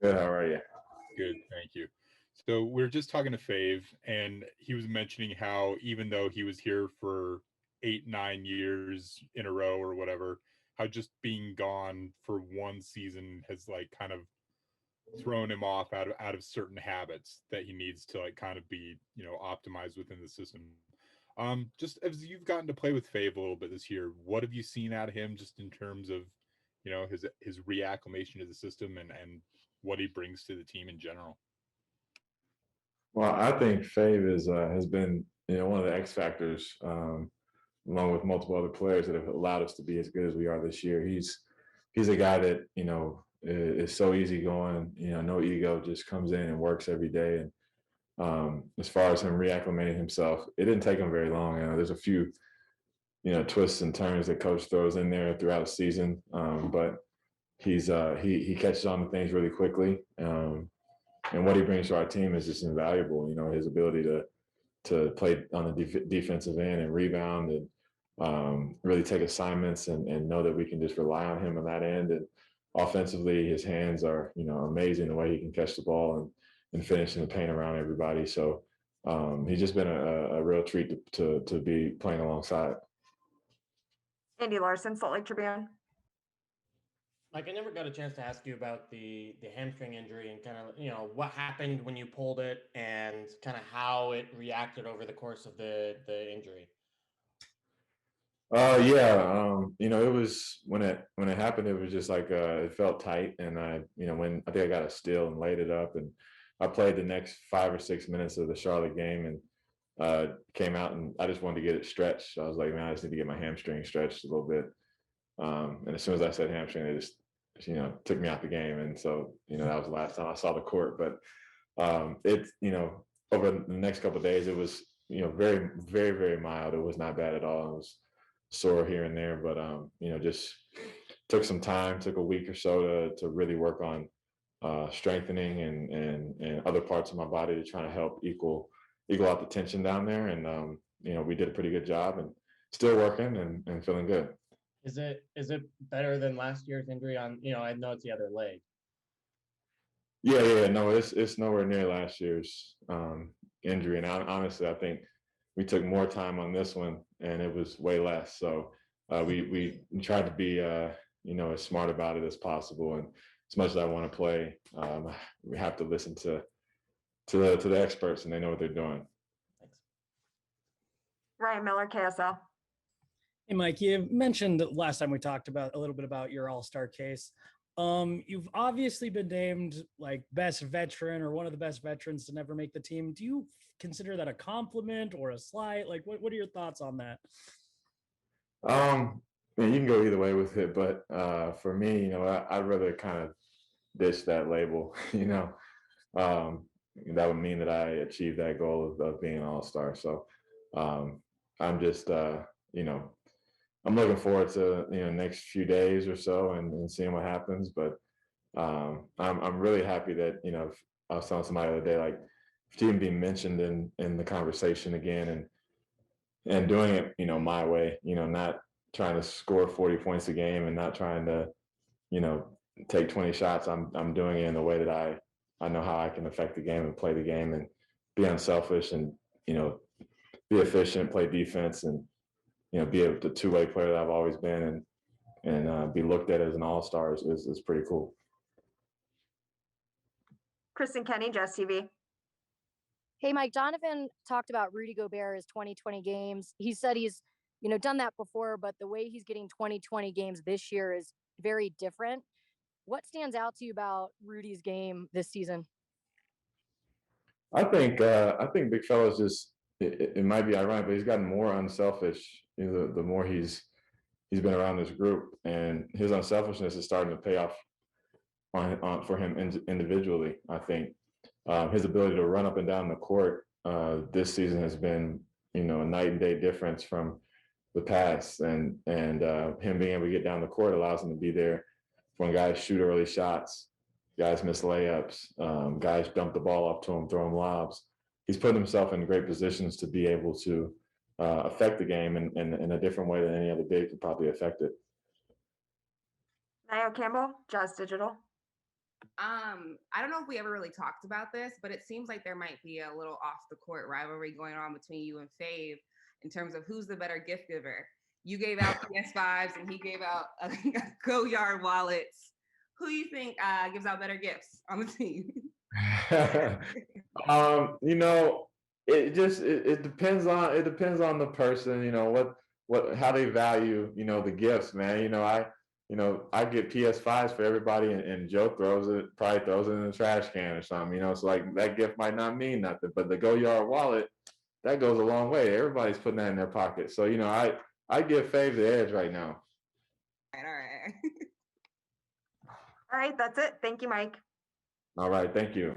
Good. How are you? Good, thank you. So we're just talking to Fave, and he was mentioning how even though he was here for 8, 9 years in a row or whatever, how just being gone for one season has like kind of thrown him off out of certain habits that he needs to like kind of be optimized within the system. Just as you've gotten to play with Fave a little bit this year, what have you seen out of him just in terms of his reacclimation to the system and what he brings to the team in general? Well, I think Fave has been one of the X factors, along with multiple other players that have allowed us to be as good as we are this year. He's a guy that is so easygoing. No ego, just comes in and works every day. And as far as him reacclimating himself, it didn't take him very long. There's a few twists and turns that coach throws in there throughout a season, but he catches on to things really quickly. And what he brings to our team is just invaluable. His ability to play on the defensive end and rebound and really take assignments and know that we can just rely on him on that end. And offensively, his hands are amazing, the way he can catch the ball and finish in the paint around everybody. So he's just been a real treat to be playing alongside. Andy Larson, Salt Lake Tribune. Mike, I never got a chance to ask you about the hamstring injury and kind of, what happened when you pulled it and kind of how it reacted over the course of the injury. It was when it happened, it was just like it felt tight, and when I think I got a steal and laid it up, and I played the next 5 or 6 minutes of the Charlotte game and came out, and I just wanted to get it stretched. So I was like, man, I just need to get my hamstring stretched a little bit. And as soon as I said hamstring, they just took me out the game, and so that was the last time I saw the court. But over the next couple of days, it was very, very, very mild. It was not bad at all. It was sore here and there, but just took some time, took a week or so to really work on strengthening and other parts of my body to try to help equal out the tension down there. And we did a pretty good job, and still working and feeling good. Is it better than last year's injury on, I know it's the other leg. Yeah. No, it's nowhere near last year's injury. And honestly, I think we took more time on this one, and it was way less. So we tried to be, as smart about it as possible. And as much as I want to play, we have to listen to the experts, and they know what they're doing. Thanks. Ryan Miller, KSL. Hey, Mike, you mentioned last time we talked about a little bit about your all-star case. You've obviously been named like best veteran or one of the best veterans to never make the team. Do you consider that a compliment or a slight? Like, what are your thoughts on that? Man, you can go either way with it, but for me, I'd rather kind of ditch that label. That would mean that I achieved that goal of being an all-star. So I'm just, I'm looking forward to next few days or so and seeing what happens. But I'm really happy that I was telling somebody the other day, like, to even be mentioned in the conversation again and doing it my way, not trying to score 40 points a game and not trying to take 20 shots. I'm doing it in a way that I know how I can affect the game and play the game and be unselfish and be efficient, play defense, and be the two-way player that I've always been, and be looked at as an all-star is pretty cool. Kristen Kenny, Jazz TV. Hey, Mike, Donovan talked about Rudy Gobert as 2020 games. He said he's, done that before, but the way he's getting 2020 games this year is very different. What stands out to you about Rudy's game this season? I think big fella's just, it might be ironic, but he's gotten more unselfish. The more he's been around this group, and his unselfishness is starting to pay off for him individually. I think his ability to run up and down the court this season has been a night and day difference from the past, and him being able to get down the court allows him to be there when guys shoot early shots, guys miss layups, guys dump the ball off to him, throw him lobs. He's put himself in great positions to be able to affect the game in a different way than any other big could probably affect it. Nayo Campbell, Jazz Digital. I don't know if we ever really talked about this, but it seems like there might be a little off the court rivalry going on between you and Fave in terms of who's the better gift giver. You gave out PS5s and he gave out Go Yard wallets. Who do you think gives out better gifts on the team? You know, it depends on the person, you know, what how they value, you know, the gifts, man. I get PS5s for everybody, and Joe probably throws it in the trash can or something, you know. So like that gift might not mean nothing, but the Go Yard wallet, that goes a long way. Everybody's putting that in their pocket. So, you know, I give Fave the edge right now. All right. All right, that's it. Thank you, Mike. All right, thank you.